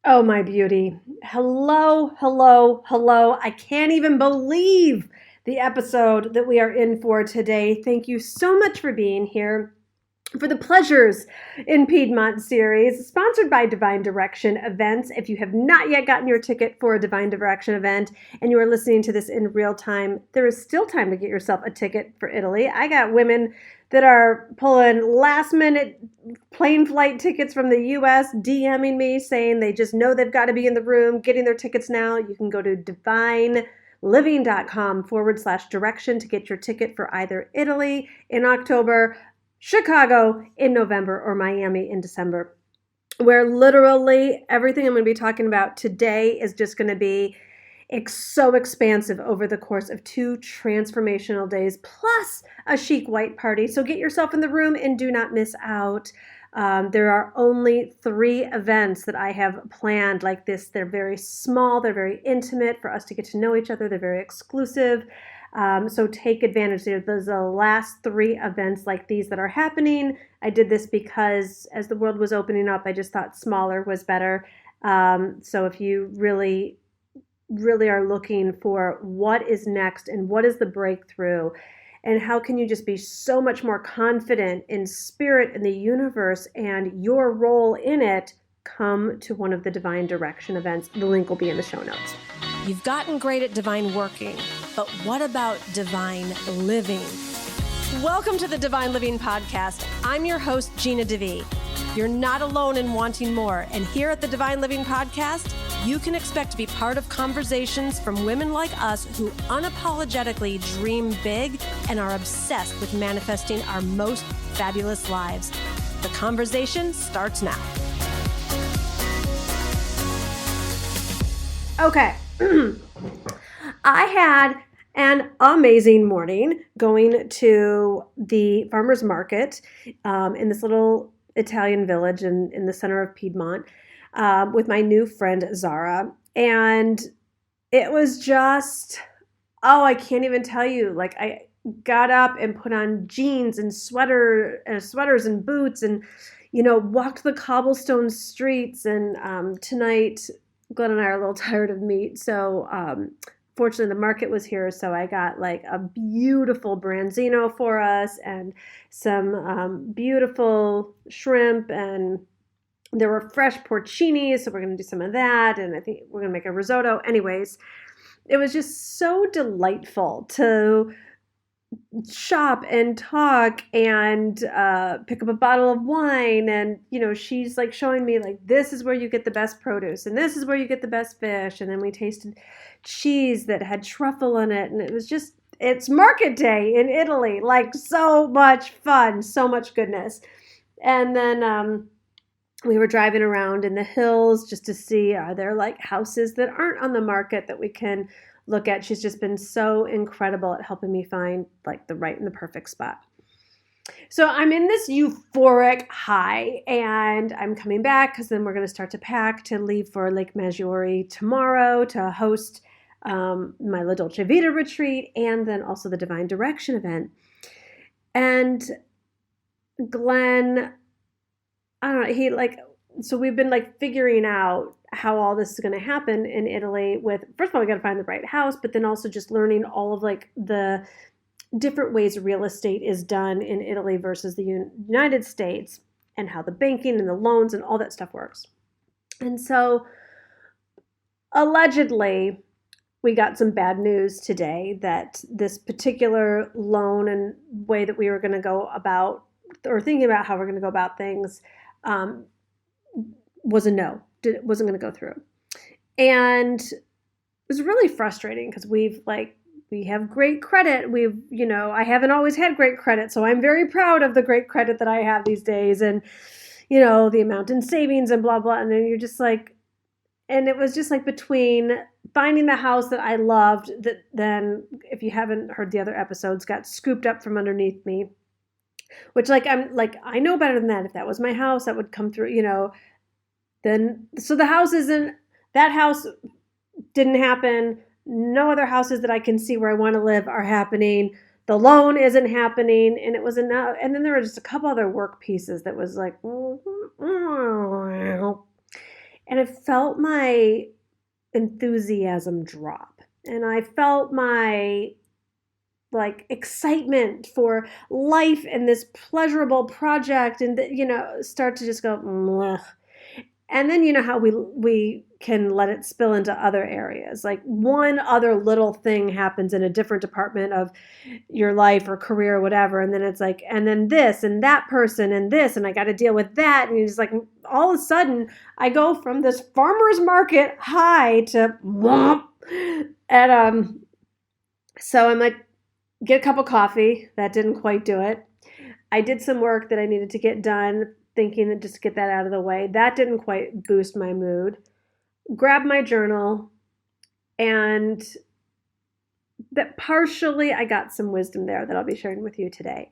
Oh, my beauty. Hello, hello, hello. I can't even believe the episode that we are in for today. Thank you so much for being here for the Pleasures in Piedmont series, sponsored by Divine Direction Events. If you have not yet gotten your ticket for a Divine Direction event and you are listening to this in real time, there is still time to get yourself a ticket for Italy. I got women that are pulling last minute plane flight tickets from the US, DMing me saying they just know they've got to be in the room, getting their tickets now. You can go to divineliving.com/direction to get your ticket for either Italy in October, Chicago in November, or Miami in December, where literally everything I'm going to be talking about today is just going to be so expansive over the course of 2 transformational days, plus a chic white party. So get yourself in the room and do not miss out. There are only 3 events that I have planned like this. They're very small, they're very intimate for us to get to know each other, they're very exclusive. So take advantage. There's the last 3 events like these that are happening. I did this because as the world was opening up, I just thought smaller was better. So if you really are looking for what is next and what is the breakthrough and how can you just be so much more confident in spirit and the universe and your role in it, come to one of the Divine Direction events. The link will be in the show notes. You've gotten great at divine working, but what about divine living? Welcome to the Divine Living Podcast. I'm your host, Gina DeVee. You're not alone in wanting more, and here at the Divine Living Podcast, you can expect to be part of conversations from women like us who unapologetically dream big and are obsessed with manifesting our most fabulous lives. The conversation starts now. Okay. I had an amazing morning going to the farmer's market in this little Italian village in the center of Piedmont with my new friend Zara. And it was just, I can't even tell you. Like, I got up and put on jeans and sweaters and boots and, walked the cobblestone streets. And tonight, Glenn and I are a little tired of meat. So fortunately, the market was here. So I got like a beautiful branzino for us and some beautiful shrimp, and there were fresh porcini, so we're going to do some of that, and I think we're going to make a risotto. Anyways, it was just so delightful to shop and talk and pick up a bottle of wine, and she's like showing me like, this is where you get the best produce and this is where you get the best fish. And then we tasted cheese that had truffle in it, and it's market day in Italy. Like, so much fun, so much goodness. And then we were driving around in the hills just to see, are there like houses that aren't on the market that we can look at. She's just been so incredible at helping me find like the right and the perfect spot. So I'm in this euphoric high, and I'm coming back because then we're going to start to pack to leave for Lake Maggiore tomorrow to host my La Dolce Vita retreat and then also the Divine Direction event. And Glenn, I don't know, so we've been like figuring out how all this is going to happen in Italy with, first of all, we got to find the right house, but then also just learning all of like the different ways real estate is done in Italy versus the United States, and how the banking and the loans and all that stuff works. And so allegedly we got some bad news today that this particular loan and way that we were going to go about, or thinking about how we're going to go about things, was a no. It wasn't going to go through. And it was really frustrating because we have great credit. I haven't always had great credit, so I'm very proud of the great credit that I have these days, and the amount in savings and blah blah. And then you're just like, and it was just like between finding the house that I loved, that then, if you haven't heard the other episodes, got scooped up from underneath me, which I know better than that. If that was my house, that would come through, then, so the house that house didn't happen. No other houses that I can see where I want to live are happening. The loan isn't happening. And it was enough. And then there were just a couple other work pieces that was like, And I felt my enthusiasm drop. And I felt my like excitement for life and this pleasurable project and start to just go Mwah. And then you know how we can let it spill into other areas. Like one other little thing happens in a different department of your life or career or whatever, and then it's like, and then this and that person and this, and I got to deal with that, and it's like all of a sudden I go from this farmer's market high to womp, and so I'm like, get a cup of coffee. That didn't quite do it. I did some work that I needed to get done, thinking that just get that out of the way. That didn't quite boost my mood. Grab my journal, and that partially I got some wisdom there that I'll be sharing with you today.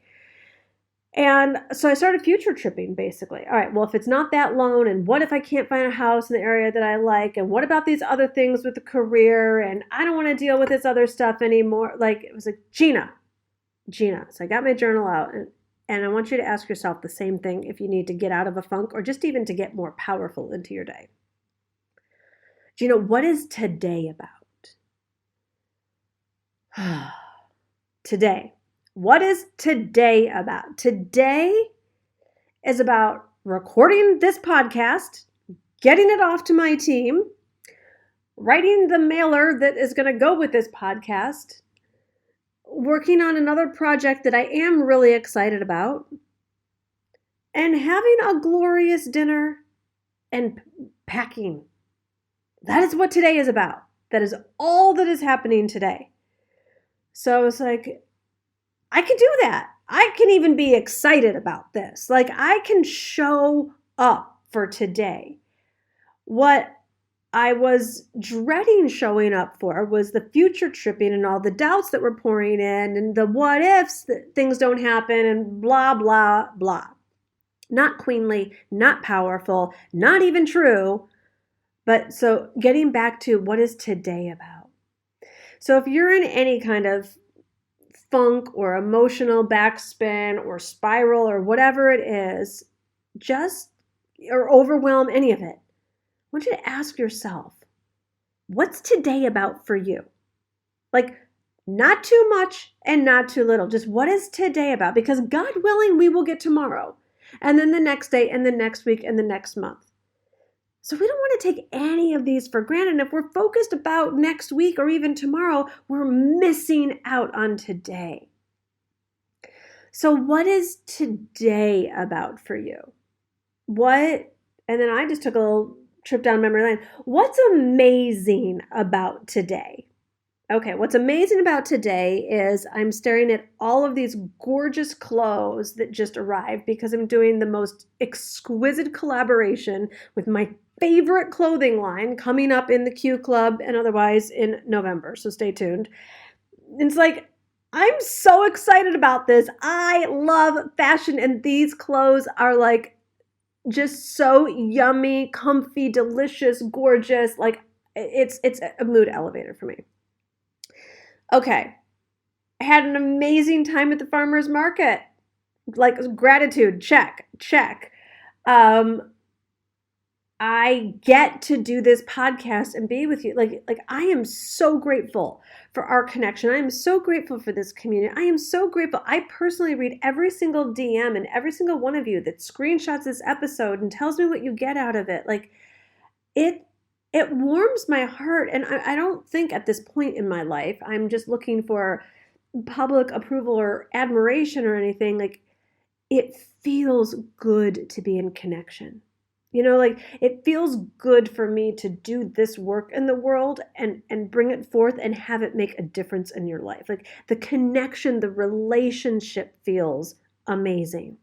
And so I started future tripping, basically. All right, well, if it's not that loan, and what if I can't find a house in the area that I like? And what about these other things with the career? And I don't want to deal with this other stuff anymore. Like, it was like, Gina. So I got my journal out, and I want you to ask yourself the same thing if you need to get out of a funk or just even to get more powerful into your day. Gina, what is today about? Today. What is today about? Today is about recording this podcast, getting it off to my team, writing the mailer that is going to go with this podcast, working on another project that I am really excited about, and having a glorious dinner and packing. That is what today is about. That is all that is happening today. So it's like, I can do that. I can even be excited about this. Like, I can show up for today. What I was dreading showing up for was the future tripping and all the doubts that were pouring in and the what ifs that things don't happen and blah, blah, blah. Not queenly, not powerful, not even true. But so getting back to what is today about? So if you're in any kind of funk or emotional backspin or spiral or whatever it is, or overwhelm, any of it, I want you to ask yourself, what's today about for you? Like, not too much and not too little. Just what is today about? Because God willing, we will get tomorrow. And then the next day and the next week and the next month. So we don't want to take any of these for granted. And if we're focused about next week or even tomorrow, we're missing out on today. So what is today about for you? And then I just took a little trip down memory lane. What's amazing about today? Okay, what's amazing about today is I'm staring at all of these gorgeous clothes that just arrived because I'm doing the most exquisite collaboration with my favorite clothing line coming up in the Q Club and otherwise in November. So stay tuned. It's like, I'm so excited about this. I love fashion, and these clothes are like just so yummy, comfy, delicious, gorgeous. Like, it's a mood elevator for me. Okay, I had an amazing time at the farmer's market. Like, gratitude, check. I get to do this podcast and be with you. Like I am so grateful for our connection. I am so grateful for this community. I am so grateful. I personally read every single DM and every single one of you that screenshots this episode and tells me what you get out of it. Like, it warms my heart. And I don't think at this point in my life, I'm just looking for public approval or admiration or anything. Like, it feels good to be in connection. You know, like, it feels good for me to do this work in the world and bring it forth and have it make a difference in your life. Like, the connection, the relationship feels amazing.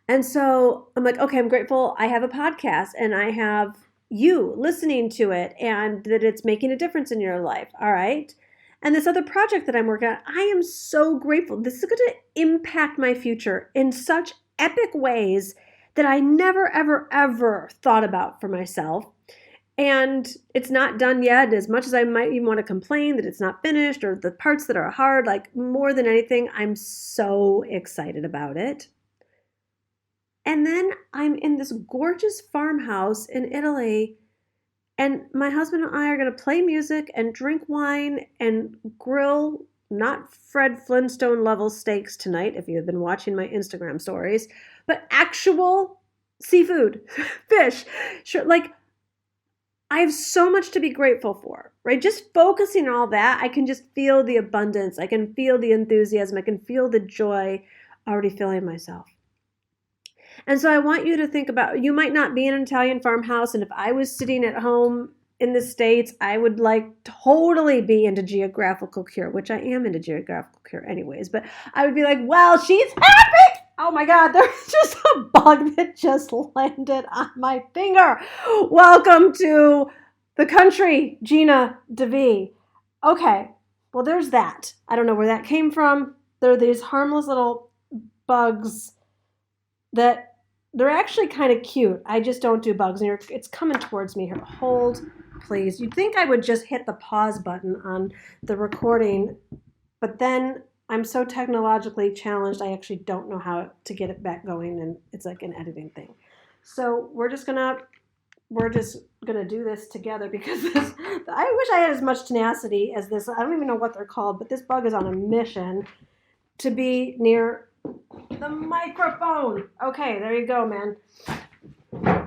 And so I'm like, okay, I'm grateful I have a podcast and I have you listening to it and that it's making a difference in your life. All right. And this other project that I'm working on, I am so grateful. This is going to impact my future in such epic ways that I never, ever, ever thought about for myself. And it's not done yet. As much as I might even want to complain that it's not finished or the parts that are hard, like, more than anything, I'm so excited about it. And then I'm in this gorgeous farmhouse in Italy, and my husband and I are going to play music and drink wine and grill not Fred Flintstone level steaks tonight, if you have been watching my Instagram stories, but actual seafood, fish. Sure, like, I have so much to be grateful for, right? Just focusing on all that, I can just feel the abundance. I can feel the enthusiasm. I can feel the joy already filling myself. And so I want you to think about, you might not be in an Italian farmhouse, and if I was sitting at home in the States, I would like totally be into geographical cure, which I am into geographical cure anyways, but I would be like, well, she's happy. Oh my God, there's just a bug that just landed on my finger. Welcome to the country, Gina, DeVee. Okay, well, there's that. I don't know where that came from. There are these harmless little bugs that they're actually kind of cute. I just don't do bugs. And it's coming towards me here. Hold, please. You'd think I would just hit the pause button on the recording, but then I'm so technologically challenged, I actually don't know how to get it back going, and it's like an editing thing. So we're just gonna do this together because I wish I had as much tenacity as this. I don't even know what they're called, but this bug is on a mission to be near the microphone. Okay, there you go, man.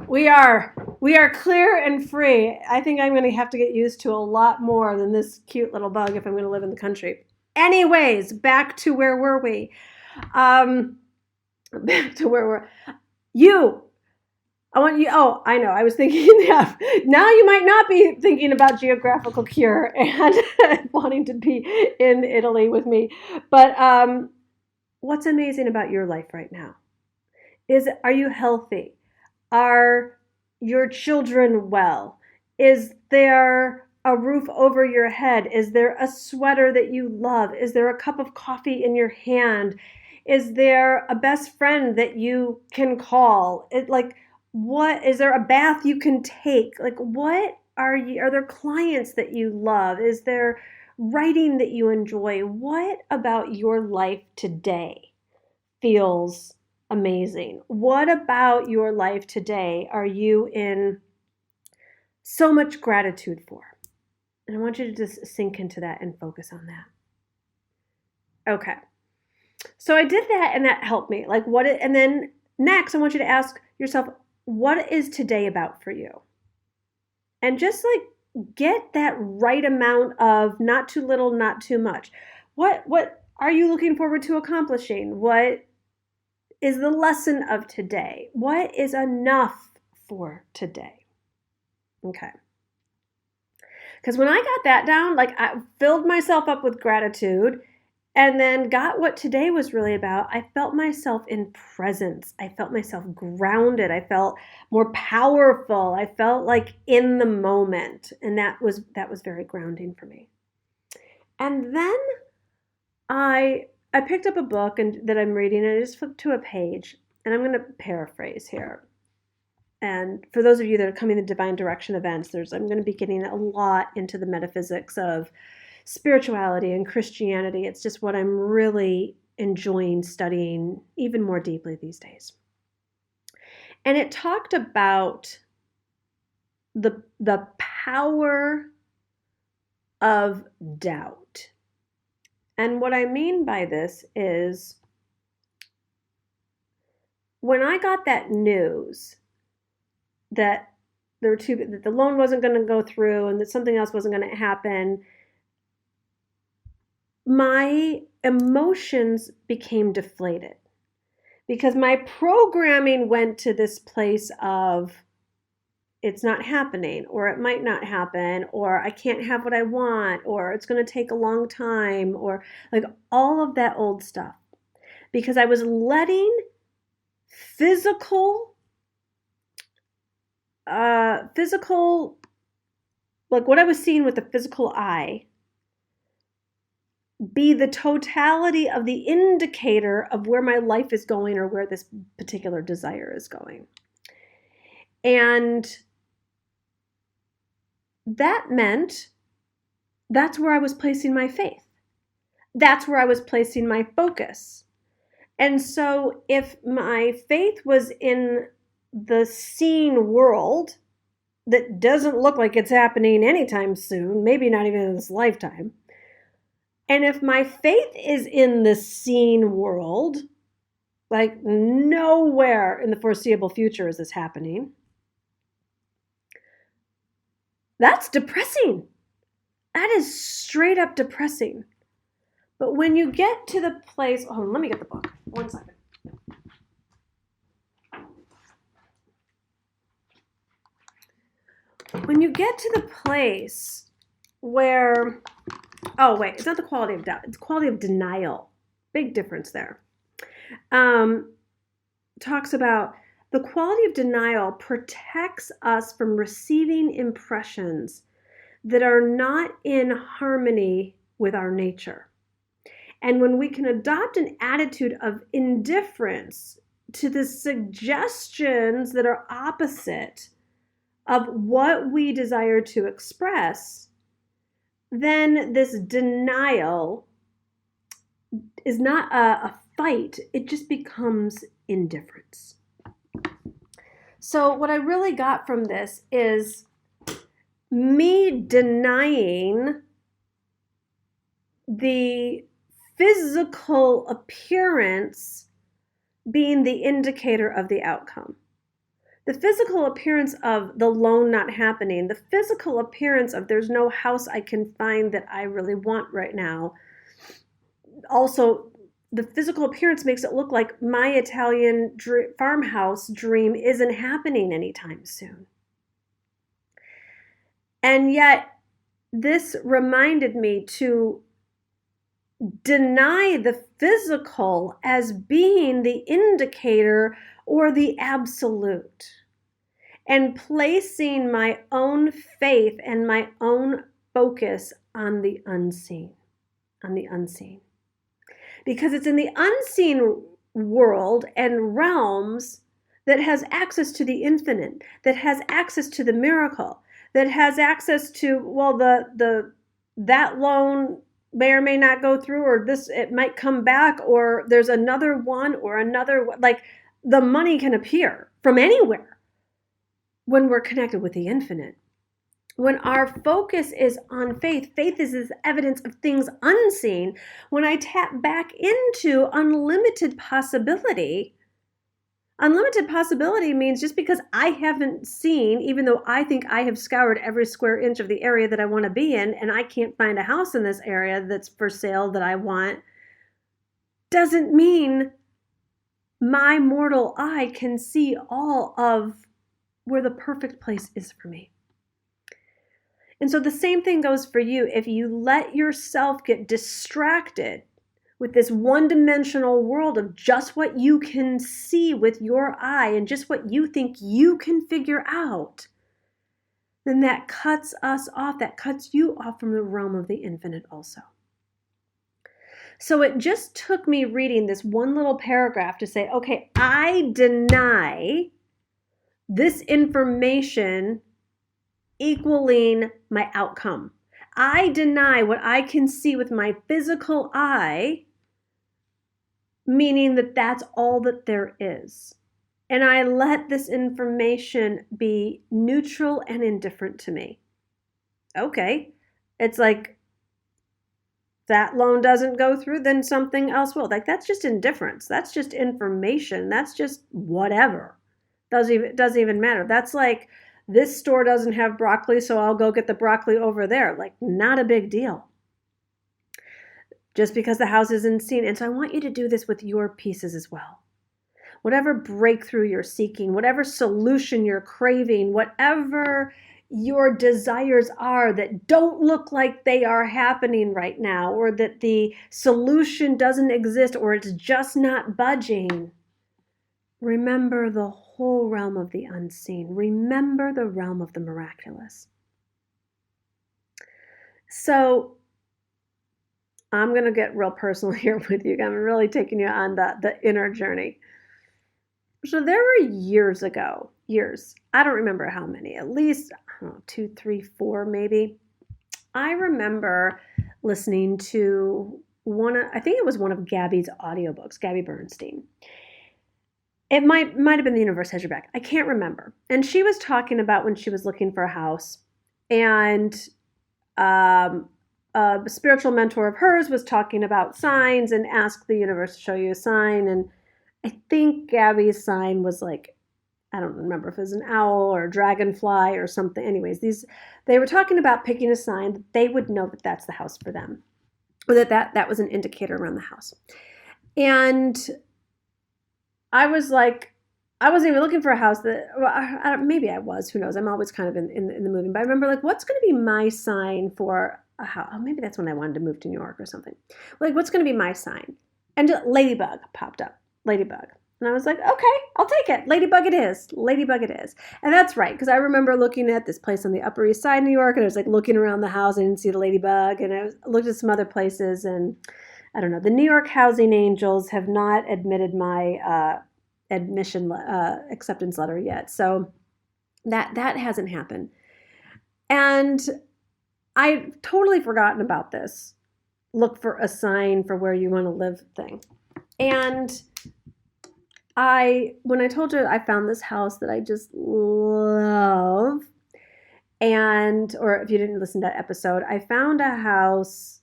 We are clear and free. I think I'm going to have to get used to a lot more than this cute little bug if I'm going to live in the country. Anyways, back to where were we? Back to where we're you. I want you. Oh, I know. I was thinking that now you might not be thinking about geographical cure and wanting to be in Italy with me, but what's amazing about your life right now is, are you healthy? Are your children well? Is there a roof over your head? Is there a sweater that you love? Is there a cup of coffee in your hand? Is there a best friend that you can call? What is there a bath you can take? Like, what are there clients that you love? Is there writing that you enjoy? What about your life today feels amazing? What about your life today are you in so much gratitude for? And I want you to just sink into that and focus on that. Okay. So I did that, and that helped me. And then next I want you to ask yourself, what is today about for you? And just get that right amount of not too little, not too much. What are you looking forward to accomplishing? What is the lesson of today? What is enough for today? Okay. Because when I got that down, I filled myself up with gratitude and then got what today was really about, I felt myself in presence. I felt myself grounded. I felt more powerful. I felt like in the moment. And that was very grounding for me. And then I picked up a book that I'm reading, and I just flipped to a page, and I'm going to paraphrase here. And for those of you that are coming to Divine Direction events, I'm going to be getting a lot into the metaphysics of spirituality and Christianity. It's just what I'm really enjoying studying even more deeply these days. And it talked about the power of doubt. And what I mean by this is, when I got that news that that the loan wasn't going to go through and that something else wasn't going to happen, my emotions became deflated because my programming went to this place of, it's not happening, or it might not happen, or I can't have what I want, or it's going to take a long time, or all of that old stuff, because I was letting physical, what I was seeing with the physical eye, be the totality of the indicator of where my life is going or where this particular desire is going. And that meant that's where I was placing my faith. That's where I was placing my focus. And so if my faith was in the seen world that doesn't look like it's happening anytime soon, maybe not even in this lifetime, and if my faith is in the seen world, like nowhere in the foreseeable future is this happening, that's depressing. That is straight up depressing. But when you get to the place, hold on, let me get the book. 1 second. When you get to the place where, oh wait, it's not the quality of doubt, it's quality of denial. Big difference there. Talks about the quality of denial protects us from receiving impressions that are not in harmony with our nature. And when we can adopt an attitude of indifference to the suggestions that are opposite of what we desire to express, then this denial is not a fight, it just becomes indifference. So what I really got from this is me denying the physical appearance being the indicator of the outcome. The physical appearance of the loan not happening, the physical appearance of there's no house I can find that I really want right now. Also, the physical appearance makes it look like my Italian farmhouse dream isn't happening anytime soon. And yet, this reminded me to deny the physical as being the indicator or the absolute, and placing my own faith and my own focus on the unseen, Because it's in the unseen world and realms that has access to the infinite, that has access to the miracle, that has access to, well, that loan may or may not go through, or this, it might come back, or there's another one or another, like the money can appear from anywhere when we're connected with the infinite. When our focus is on faith, faith is this evidence of things unseen. When I tap back into unlimited possibility means just because I haven't seen, even though I think I have scoured every square inch of the area that I want to be in, and I can't find a house in this area that's for sale that I want, doesn't mean my mortal eye can see all of where the perfect place is for me. And so the same thing goes for you. If you let yourself get distracted with this one-dimensional world of just what you can see with your eye and just what you think you can figure out, then that cuts us off, that cuts you off from the realm of the infinite also. So it just took me reading this one little paragraph to say, okay, I deny this information equaling my outcome. I deny what I can see with my physical eye, meaning that that's all that there is. And I let this information be neutral and indifferent to me. Okay, it's like that loan doesn't go through, then something else will. Like, that's just indifference. That's just information. That's just whatever. Doesn't even matter. That's like, this store doesn't have broccoli, so I'll go get the broccoli over there. Like, not a big deal. Just because the house isn't seen. And so I want you to do this with your pieces as well. Whatever breakthrough you're seeking, whatever solution you're craving, whatever your desires are that don't look like they are happening right now, or that the solution doesn't exist, or it's just not budging, remember the whole realm of the unseen. Remember the realm of the miraculous. So I'm going to get real personal here with you. I'm really taking you on the inner journey. So there were years, I don't remember how many, at least, 2, 3, 4 maybe. I remember listening to I think it was one of Gabby's audiobooks, Gabby Bernstein. It might have been The Universe Has Your Back. I can't remember. And she was talking about when she was looking for a house, and a spiritual mentor of hers was talking about signs and asked the universe to show you a sign. And I think Gabby's sign was like, I don't remember if it was an owl or a dragonfly or something. Anyways, they were talking about picking a sign that they would know that that's the house for them, or that was an indicator around the house. And I was like, I wasn't even looking for a house that, well, maybe I was, who knows? I'm always kind of in the moving. But I remember like, what's going to be my sign for a house? Oh, maybe that's when I wanted to move to New York or something. Like, what's going to be my sign? And Ladybug popped up. Ladybug. And I was like, okay, I'll take it. Ladybug it is. Ladybug it is. And that's right, because I remember looking at this place on the Upper East Side, New York, and I was like looking around the house. I didn't see the ladybug. And I looked at some other places, and I don't know. The New York Housing Angels have not admitted my admission acceptance letter yet. So that hasn't happened. And I've totally forgotten about this look for a sign for where you want to live thing. And when I told you I found this house that I just love, or if you didn't listen to that episode, I found a house,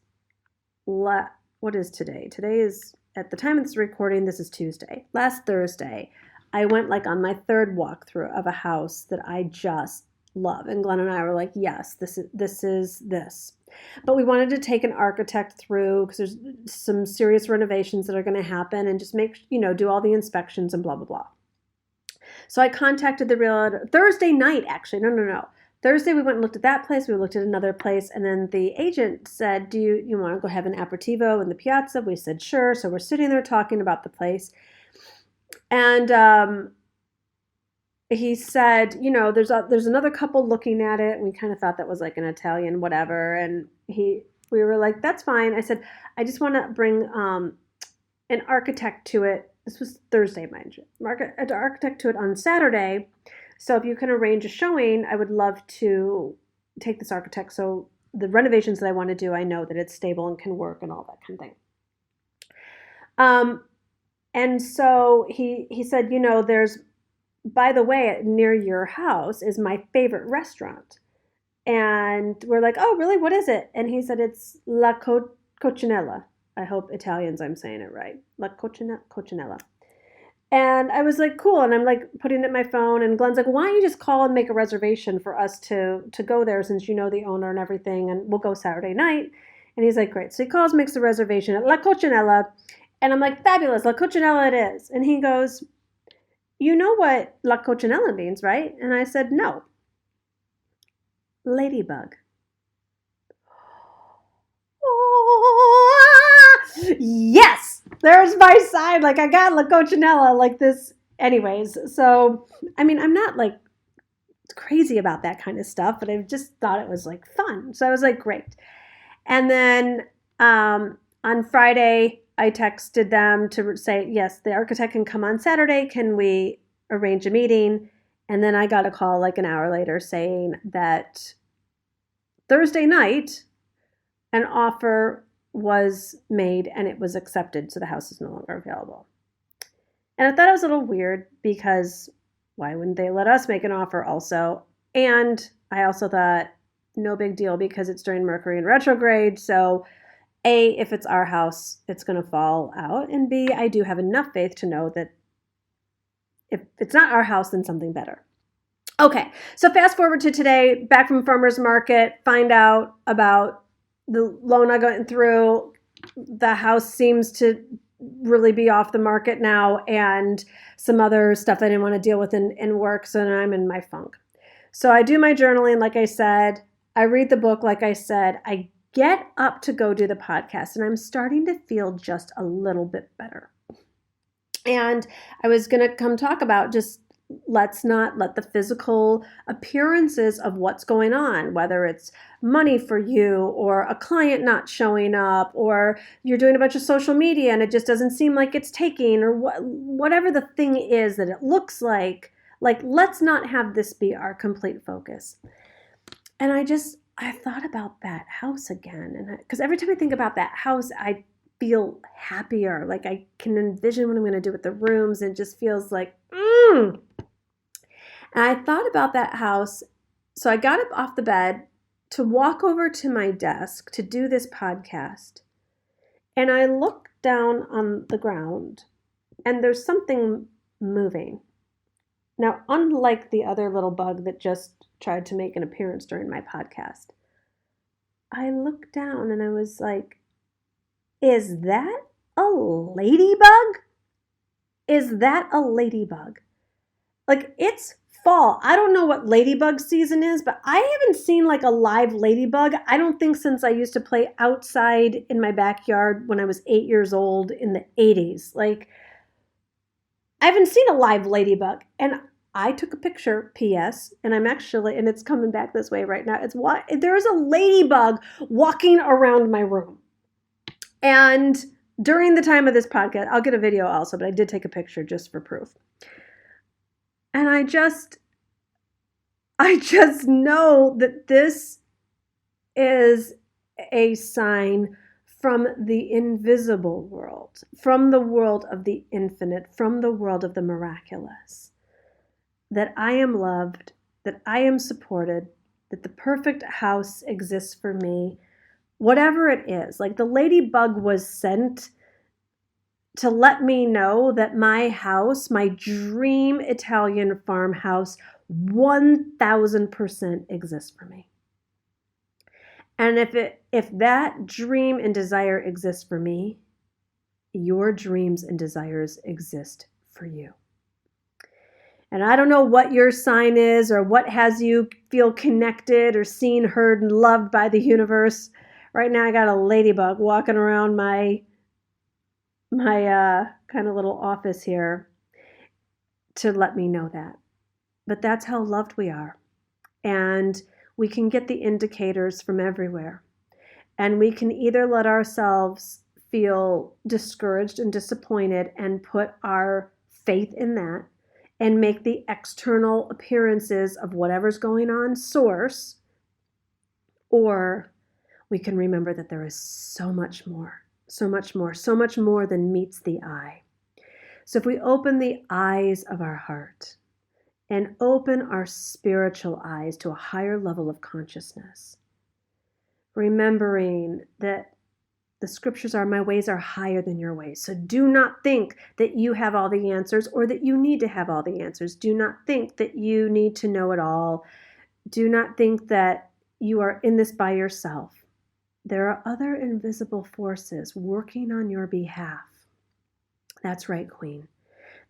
what is today? Today is, at the time of this recording, this is Tuesday. Last Thursday, I went like on my third walkthrough of a house that I just love. And Glenn and I were like, yes, this is this. But we wanted to take an architect through because there's some serious renovations that are going to happen, and just do all the inspections and blah, blah, blah. So I contacted the realtor Thursday night, actually. No. Thursday we went and looked at that place. We looked at another place, and then the agent said, do you want to go have an aperitivo in the piazza? We said, sure. So we're sitting there talking about the place. And he said, there's another couple looking at it. We kind of thought that was like an Italian whatever. And we were like, that's fine. I said, I just want to bring an architect to it. This was Thursday, mind you. An architect to it on Saturday. So if you can arrange a showing, I would love to take this architect. So the renovations that I want to do, I know that it's stable and can work and all that kind of thing. And so he said, there's, by the way, near your house is my favorite restaurant. And we're like, oh, really? What is it? And he said, it's La Coccinella. I hope Italians, I'm saying it right. La Coccinella. And I was like, cool. And I'm like putting it in my phone. And Glenn's like, why don't you just call and make a reservation for us to go there, since you know the owner and everything. And we'll go Saturday night. And he's like, great. So he calls, makes the reservation at La Coccinella. And I'm like, fabulous. La Coccinella it is. And he goes, you know what La Coccinella means, right? And I said, no. Ladybug. Yes, there's my sign. Like, I got La Coccinella like this. Anyways, so, I mean, I'm not like crazy about that kind of stuff, but I just thought it was like fun. So I was like, great. And then on Friday, I texted them to say, yes, the architect can come on Saturday. Can we arrange a meeting? And then I got a call like an hour later saying that Thursday night, an offer was made and it was accepted. So the house is no longer available. And I thought it was a little weird, because why wouldn't they let us make an offer also? And I also thought, no big deal, because it's during Mercury in retrograde. So A, if it's our house, it's going to fall out. And B, I do have enough faith to know that if it's not our house, then something better. Okay, so fast forward to today, back from farmer's market, find out about the loan I got through. The house seems to really be off the market now, and some other stuff I didn't want to deal with in work, so now I'm in my funk. So I do my journaling, like I said. I read the book, like I said. I get up to go do the podcast, and I'm starting to feel just a little bit better. And I was going to come talk about just let's not let the physical appearances of what's going on, whether it's money for you or a client not showing up, or you're doing a bunch of social media and it just doesn't seem like it's taking, or whatever the thing is that it looks like let's not have this be our complete focus. And I thought about that house again. And because every time I think about that house, I feel happier. Like I can envision what I'm going to do with the rooms, and it just feels like, And I thought about that house. So I got up off the bed to walk over to my desk to do this podcast. And I looked down on the ground, and there's something moving. Now, unlike the other little bug that just tried to make an appearance during my podcast, I looked down and I was like, is that a ladybug? Is that a ladybug? Like, it's fall. I don't know what ladybug season is, but I haven't seen like a live ladybug, I don't think, since I used to play outside in my backyard when I was 8 years old in the 80s. Like, I haven't seen a live ladybug. And I took a picture, P.S., and and it's coming back this way right now. There is a ladybug walking around my room. And during the time of this podcast, I'll get a video also, but I did take a picture just for proof. And I just know that this is a sign from the invisible world, from the world of the infinite, from the world of the miraculous, that I am loved, that I am supported, that the perfect house exists for me, whatever it is. Like, the ladybug was sent to let me know that my house, my dream Italian farmhouse, 1000% exists for me. And if that dream and desire exists for me, your dreams and desires exist for you. And I don't know what your sign is or what has you feel connected or seen, heard, and loved by the universe. Right now I got a ladybug walking around my kind of little office here to let me know that. But that's how loved we are. And we can get the indicators from everywhere. And we can either let ourselves feel discouraged and disappointed and put our faith in that and make the external appearances of whatever's going on source, or we can remember that there is so much more than meets the eye. So if we open the eyes of our heart and open our spiritual eyes to a higher level of consciousness, remembering that the scriptures are, my ways are higher than your ways. So do not think that you have all the answers or that you need to have all the answers. Do not think that you need to know it all. Do not think that you are in this by yourself. There are other invisible forces working on your behalf. That's right, Queen.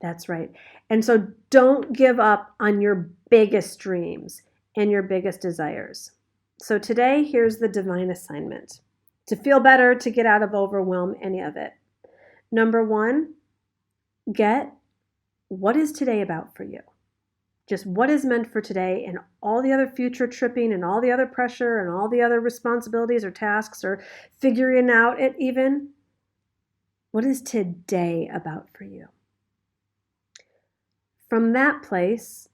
That's right. And so don't give up on your biggest dreams and your biggest desires. So today, here's the divine assignment. To feel better, to get out of overwhelm, any of it. Number one, get what is today about for you. Just what is meant for today, and all the other future tripping and all the other pressure and all the other responsibilities or tasks or figuring out it even. What is today about for you? From that place,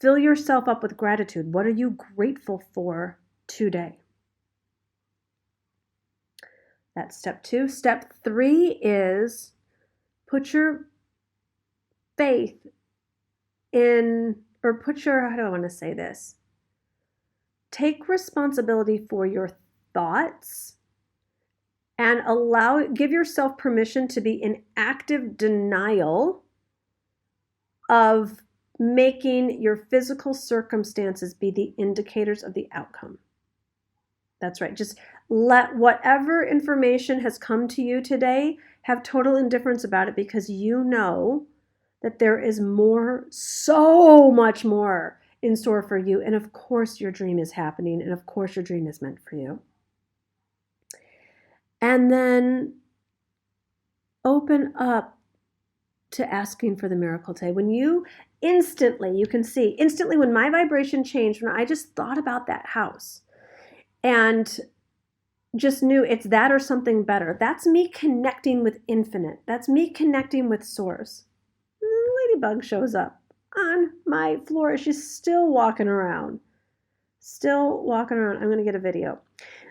fill yourself up with gratitude. What are you grateful for today? That's step 2. Step 3 is put your faith in, or put your, how do I want to say this? Take responsibility for your thoughts and give yourself permission to be in active denial of making your physical circumstances be the indicators of the outcome. That's right. Just let whatever information has come to you today have total indifference about it, because you know that there is more, so much more in store for you. And of course your dream is happening. And of course your dream is meant for you. And then open up to asking for the miracle today. When you can see instantly when my vibration changed, when I just thought about that house and just knew it's that or something better. That's me connecting with infinite. That's me connecting with source. Ladybug shows up on my floor. She's still walking around. Still walking around. I'm going to get a video.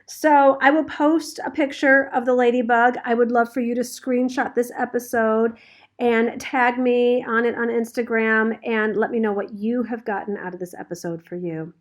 So I will post a picture of the ladybug. I would love for you to screenshot this episode and tag me on it on Instagram and let me know what you have gotten out of this episode for you.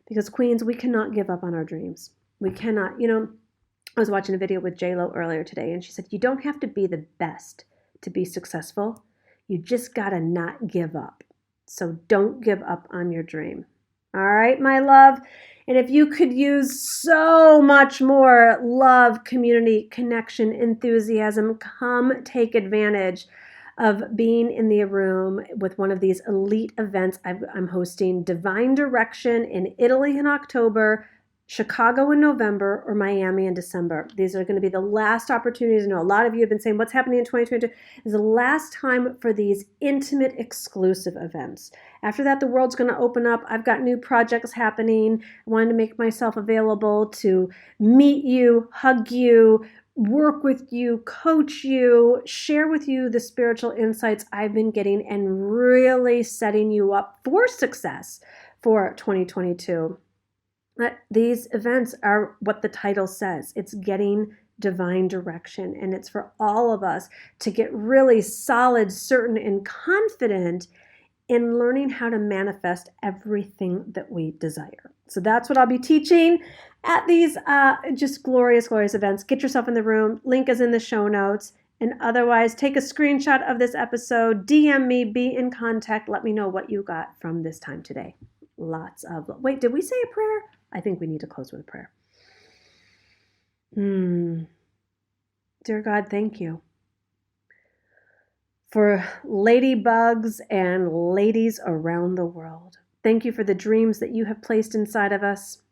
Because Queens, we cannot give up on our dreams. We cannot. I was watching a video with J-Lo earlier today, and she said, you don't have to be the best to be successful. You just got to not give up. So don't give up on your dream. All right, my love. And if you could use so much more love, community, connection, enthusiasm, come take advantage of being in the room with one of these elite events. I'm hosting Divine Direction in Italy in October, Chicago in November, or Miami in December. These are going to be the last opportunities. I know a lot of you have been saying, what's happening in 2022? Is the last time for these intimate, exclusive events. After that, the world's going to open up. I've got new projects happening. I wanted to make myself available to meet you, hug you, work with you, coach you, share with you the spiritual insights I've been getting, and really setting you up for success for 2022. These events are what the title says. It's getting divine direction, and it's for all of us to get really solid, certain, and confident in learning how to manifest everything that we desire. So that's what I'll be teaching at these just glorious, glorious events. Get yourself in the room. Link is in the show notes. And otherwise, take a screenshot of this episode, DM me, be in contact. Let me know what you got from this time today. Lots of love. Wait, did we say a prayer? I think we need to close with a prayer. Dear God, thank you for ladybugs and ladies around the world. Thank you for the dreams that you have placed inside of us.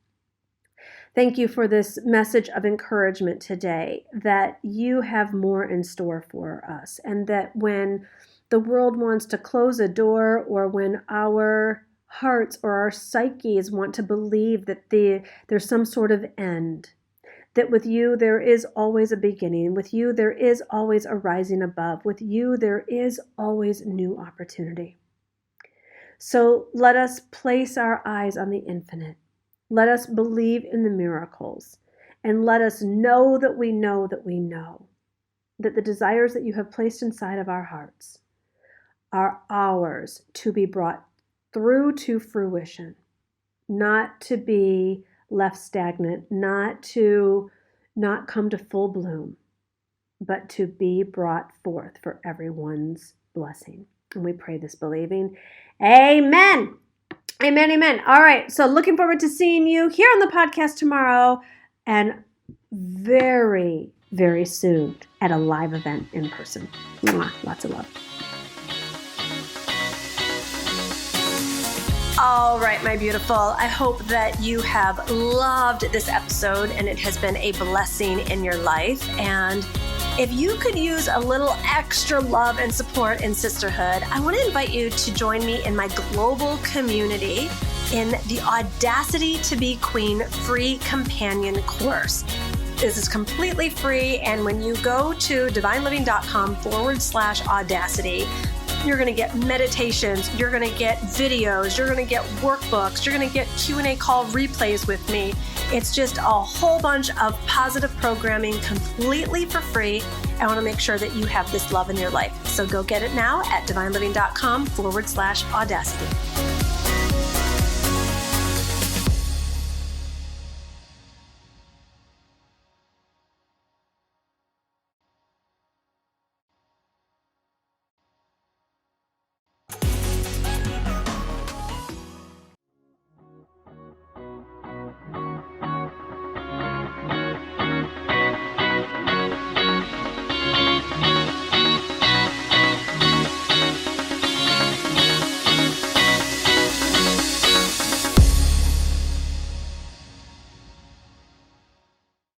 Thank you for this message of encouragement today, that you have more in store for us, and that when the world wants to close a door, or when our hearts or our psyches want to believe that there's some sort of end, that with you there is always a beginning. With you there is always a rising above. With you there is always new opportunity. So let us place our eyes on the infinite. Let us believe in the miracles. And let us know that we know that we know that the desires that you have placed inside of our hearts are ours to be brought through to fruition, not to be left stagnant, not to not come to full bloom, but to be brought forth for everyone's blessing. And we pray this believing. Amen. Amen. Amen. All right. So looking forward to seeing you here on the podcast tomorrow, and very, very soon at a live event in person. Mwah. Lots of love. All right, my beautiful. I hope that you have loved this episode and it has been a blessing in your life. And if you could use a little extra love and support and sisterhood, I want to invite you to join me in my global community in the Audacity to Be Queen free companion course. This is completely free. And when you go to divineliving.com/audacity, you're going to get meditations, you're going to get videos, you're going to get workbooks, you're going to get Q&A call replays with me. It's just a whole bunch of positive programming completely for free. I want to make sure that you have this love in your life. So go get it now at divineliving.com/audacity.